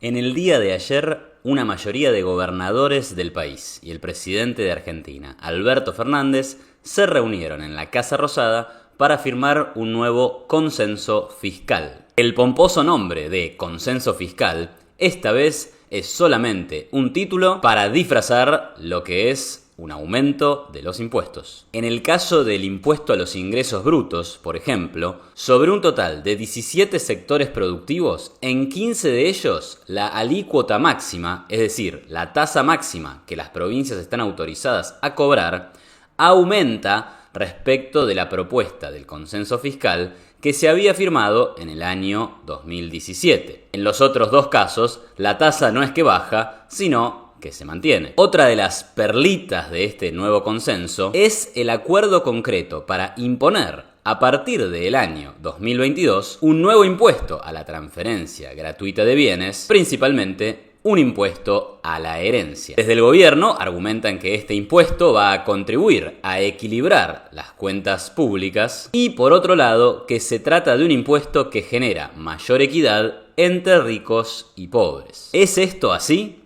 En el día de ayer, una mayoría de gobernadores del país y el presidente de Argentina, Alberto Fernández, se reunieron en la Casa Rosada para firmar un nuevo consenso fiscal. El pomposo nombre de consenso fiscal, esta vez es solamente un título para disfrazar lo que es un aumento de los impuestos. En el caso del impuesto a los ingresos brutos, por ejemplo, sobre un total de 17 sectores productivos, en 15 de ellos la alícuota máxima, es decir, la tasa máxima que las provincias están autorizadas a cobrar, aumenta respecto de la propuesta del consenso fiscal que se había firmado en el año 2017. En los otros dos casos, la tasa no es que baja, sino que se mantiene. Otra de las perlitas de este nuevo consenso es el acuerdo concreto para imponer a partir del año 2022 un nuevo impuesto a la transferencia gratuita de bienes, principalmente un impuesto a la herencia. Desde el gobierno argumentan que este impuesto va a contribuir a equilibrar las cuentas públicas y, por otro lado, que se trata de un impuesto que genera mayor equidad entre ricos y pobres. ¿Es esto así?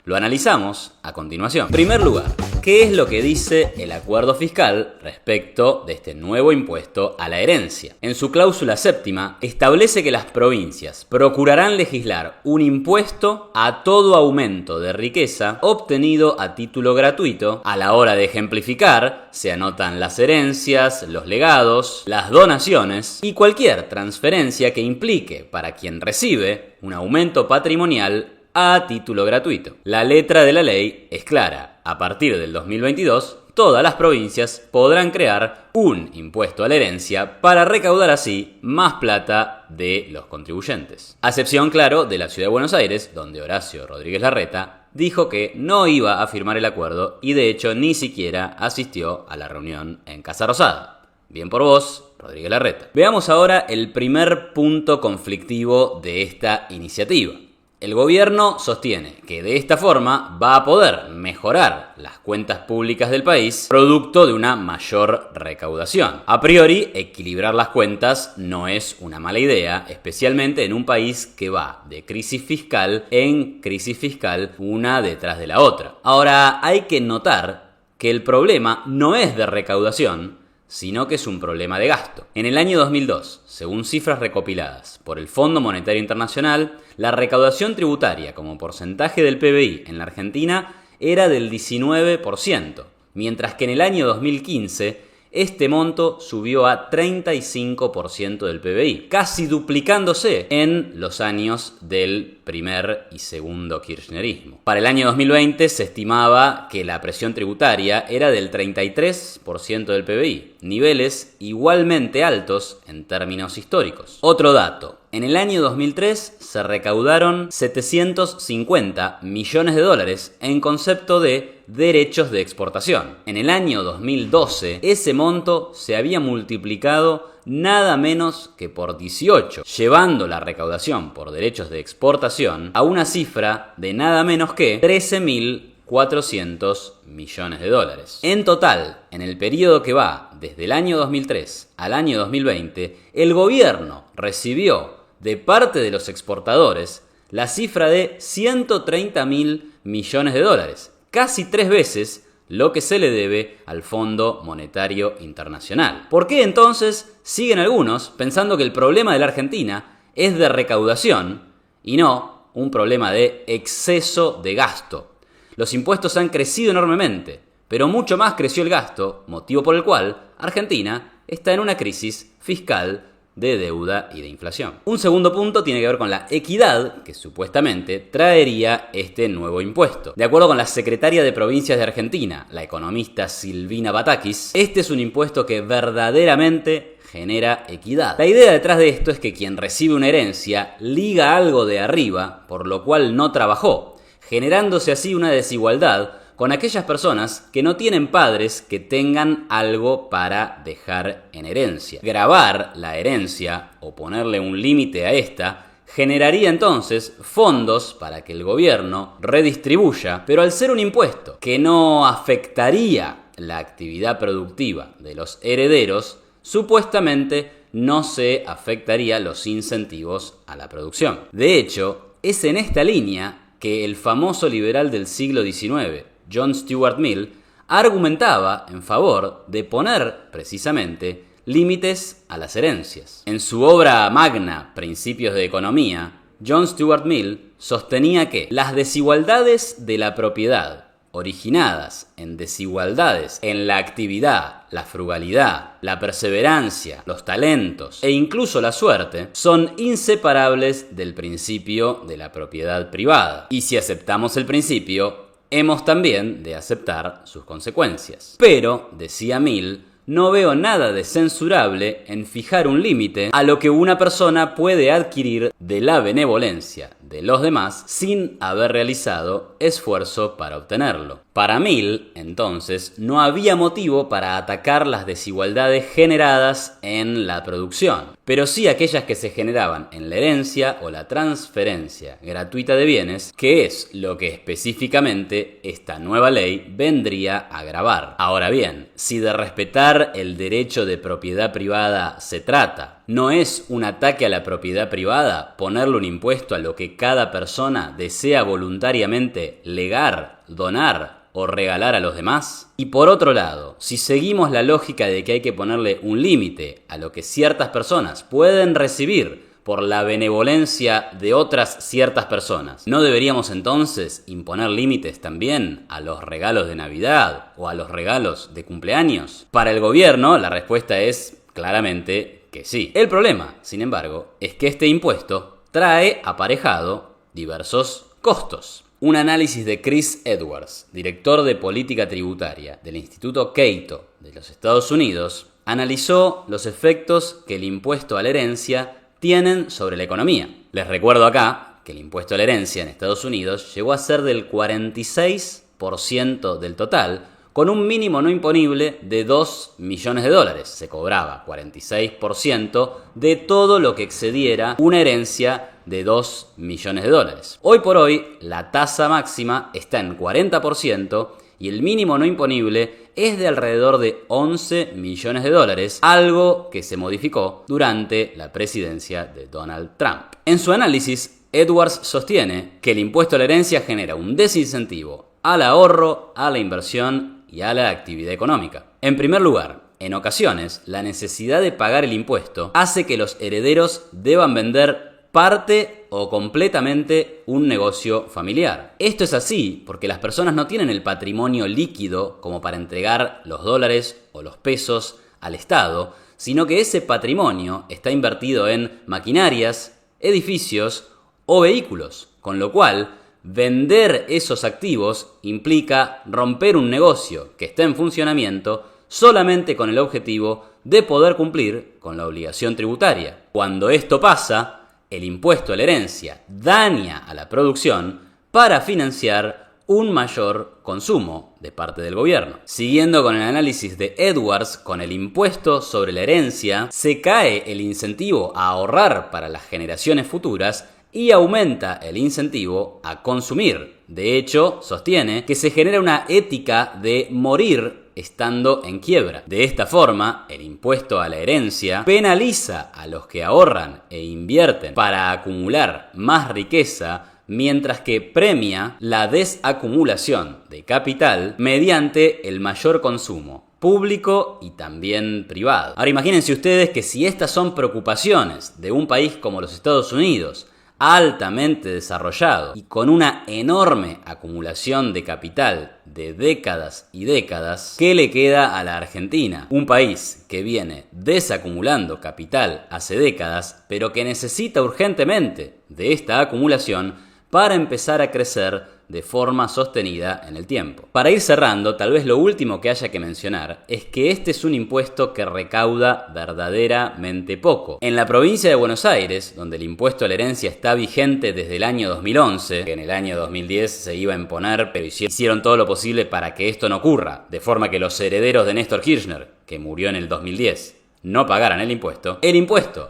Lo analizamos a continuación. En primer lugar, ¿qué es lo que dice el acuerdo fiscal respecto de este nuevo impuesto a la herencia? En su cláusula séptima, establece que las provincias procurarán legislar un impuesto a todo aumento de riqueza obtenido a título gratuito. A la hora de ejemplificar, se anotan las herencias, los legados, las donaciones y cualquier transferencia que implique para quien recibe un aumento patrimonial a título gratuito. La letra de la ley es clara. A partir del 2022, todas las provincias podrán crear un impuesto a la herencia para recaudar así más plata de los contribuyentes. A excepción, claro, de la Ciudad de Buenos Aires, donde Horacio Rodríguez Larreta dijo que no iba a firmar el acuerdo y de hecho ni siquiera asistió a la reunión en Casa Rosada. Bien por vos, Rodríguez Larreta. Veamos ahora el primer punto conflictivo de esta iniciativa. El gobierno sostiene que de esta forma va a poder mejorar las cuentas públicas del país producto de una mayor recaudación. A priori, equilibrar las cuentas no es una mala idea, especialmente en un país que va de crisis fiscal en crisis fiscal una detrás de la otra. Ahora, hay que notar que el problema no es de recaudación, sino que es un problema de gasto. En el año 2002, según cifras recopiladas por el Fondo Monetario Internacional, la recaudación tributaria como porcentaje del PBI en la Argentina era del 19%, mientras que en el año 2015 este monto subió a 35% del PBI, casi duplicándose en los años del primer y segundo kirchnerismo. Para el año 2020 se estimaba que la presión tributaria era del 33% del PBI, niveles igualmente altos en términos históricos. Otro dato. En el año 2003 se recaudaron 750 millones de dólares en concepto de derechos de exportación. En el año 2012 ese monto se había multiplicado nada menos que por 18, llevando la recaudación por derechos de exportación a una cifra de nada menos que 13.400 millones de dólares. En total, en el periodo que va desde el año 2003 al año 2020, el gobierno recibió de parte de los exportadores la cifra de 130.000 millones de dólares, casi 3 veces lo que se le debe al Fondo Monetario Internacional. ¿Por qué entonces siguen algunos pensando que el problema de la Argentina es de recaudación y no un problema de exceso de gasto? Los impuestos han crecido enormemente, pero mucho más creció el gasto, motivo por el cual Argentina está en una crisis fiscal de deuda y de inflación. Un segundo punto tiene que ver con la equidad que supuestamente traería este nuevo impuesto. De acuerdo con la secretaria de Provincias de Argentina, la economista Silvina Batakis, este es un impuesto que verdaderamente genera equidad. La idea detrás de esto es que quien recibe una herencia liga algo de arriba, por lo cual no trabajó, generándose así una desigualdad con aquellas personas que no tienen padres que tengan algo para dejar en herencia. Gravar la herencia o ponerle un límite a esta generaría entonces fondos para que el gobierno redistribuya, pero al ser un impuesto que no afectaría la actividad productiva de los herederos, supuestamente no se afectaría los incentivos a la producción. De hecho, Es en esta línea que el famoso liberal del siglo XIX, John Stuart Mill, argumentaba en favor de poner, precisamente, límites a las herencias. En su obra magna, Principios de Economía, John Stuart Mill sostenía que las desigualdades de la propiedad, originadas en desigualdades en la actividad, la frugalidad, la perseverancia, los talentos e incluso la suerte, son inseparables del principio de la propiedad privada. Y si aceptamos el principio, hemos también de aceptar sus consecuencias. Pero, decía Mill, no veo nada de censurable en fijar un límite a lo que una persona puede adquirir de la benevolencia de los demás sin haber realizado esfuerzo para obtenerlo. Para Mill, entonces, no había motivo para atacar las desigualdades generadas en la producción, pero sí aquellas que se generaban en la herencia o la transferencia gratuita de bienes, que es lo que específicamente esta nueva ley vendría a agravar. Ahora bien, si de respetar el derecho de propiedad privada se trata, ¿no es un ataque a la propiedad privada ponerle un impuesto a lo que cada persona desea voluntariamente legar, donar o regalar a los demás? Y por otro lado, si seguimos la lógica de que hay que ponerle un límite a lo que ciertas personas pueden recibir por la benevolencia de otras ciertas personas, ¿no deberíamos entonces imponer límites también a los regalos de Navidad o a los regalos de cumpleaños? Para el gobierno, la respuesta es claramente que sí. El problema, sin embargo, es que este impuesto trae aparejado diversos costos. Un análisis de Chris Edwards, director de política tributaria del Instituto Cato de los Estados Unidos, analizó los efectos que el impuesto a la herencia tienen sobre la economía. Les recuerdo acá que el impuesto a la herencia en Estados Unidos llegó a ser del 46% del total, con un mínimo no imponible de $2 millones. Se cobraba 46% de todo lo que excediera una herencia de $2 millones. Hoy por hoy, la tasa máxima está en 40% y el mínimo no imponible es de alrededor de $11 millones, algo que se modificó durante la presidencia de Donald Trump. En su análisis, Edwards sostiene que el impuesto a la herencia genera un desincentivo al ahorro, a la inversión y a la actividad económica. En primer lugar, en ocasiones, la necesidad de pagar el impuesto hace que los herederos deban vender parte o completamente un negocio familiar. Esto es así porque las personas no tienen el patrimonio líquido como para entregar los dólares o los pesos al Estado, sino que ese patrimonio está invertido en maquinarias, edificios o vehículos, con lo cual vender esos activos implica romper un negocio que está en funcionamiento solamente con el objetivo de poder cumplir con la obligación tributaria. Cuando esto pasa, el impuesto a la herencia daña a la producción para financiar un mayor consumo de parte del gobierno. Siguiendo con el análisis de Edwards, con el impuesto sobre la herencia se cae el incentivo a ahorrar para las generaciones futuras y aumenta el incentivo a consumir. De hecho, sostiene que se genera una ética de morir estando en quiebra. De esta forma, el impuesto a la herencia penaliza a los que ahorran e invierten para acumular más riqueza, mientras que premia la desacumulación de capital mediante el mayor consumo público y también privado. Ahora imagínense ustedes que si estas son preocupaciones de un país como los Estados Unidos, altamente desarrollado y con una enorme acumulación de capital de décadas y décadas, ¿qué le queda a la Argentina? Un país que viene desacumulando capital hace décadas, pero que necesita urgentemente de esta acumulación para empezar a crecer de forma sostenida en el tiempo. Para ir cerrando, tal vez lo último que haya que mencionar es que este es un impuesto que recauda verdaderamente poco. En la provincia de Buenos Aires, donde el impuesto a la herencia está vigente desde el año 2011, que en el año 2010 se iba a imponer, pero hicieron todo lo posible para que esto no ocurra, de forma que los herederos de Néstor Kirchner, que murió en el 2010, no pagaran el impuesto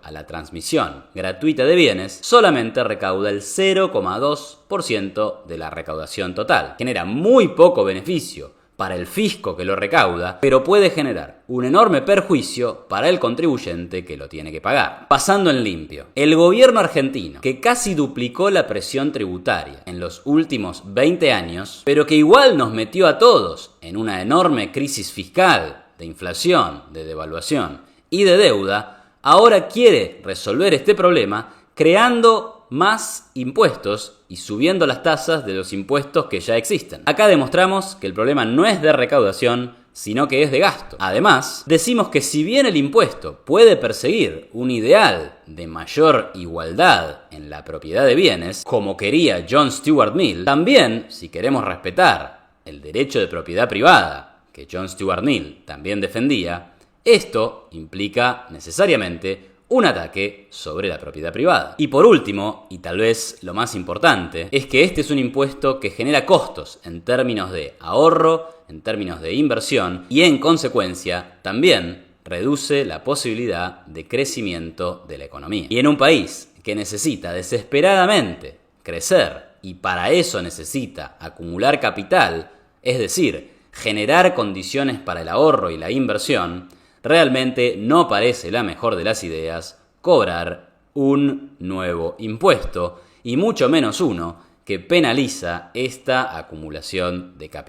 a la transmisión gratuita de bienes solamente recauda el 0,2% de la recaudación total. Genera muy poco beneficio para el fisco que lo recauda, pero puede generar un enorme perjuicio para el contribuyente que lo tiene que pagar. Pasando en limpio, el gobierno argentino, que casi duplicó la presión tributaria en los últimos 20 años, pero que igual nos metió a todos en una enorme crisis fiscal, de inflación, de devaluación y de deuda, ahora quiere resolver este problema creando más impuestos y subiendo las tasas de los impuestos que ya existen. Acá demostramos que el problema no es de recaudación, sino que es de gasto. Además, decimos que si bien el impuesto puede perseguir un ideal de mayor igualdad en la propiedad de bienes, como quería John Stuart Mill, también, si queremos respetar el derecho de propiedad privada, que John Stuart Mill también defendía, esto implica necesariamente un ataque sobre la propiedad privada. Y por último, y tal vez lo más importante, es que este es un impuesto que genera costos en términos de ahorro, en términos de inversión y en consecuencia también reduce la posibilidad de crecimiento de la economía. Y en un país que necesita desesperadamente crecer y para eso necesita acumular capital, es decir, generar condiciones para el ahorro y la inversión, realmente no parece la mejor de las ideas cobrar un nuevo impuesto, y mucho menos uno que penaliza esta acumulación de capital.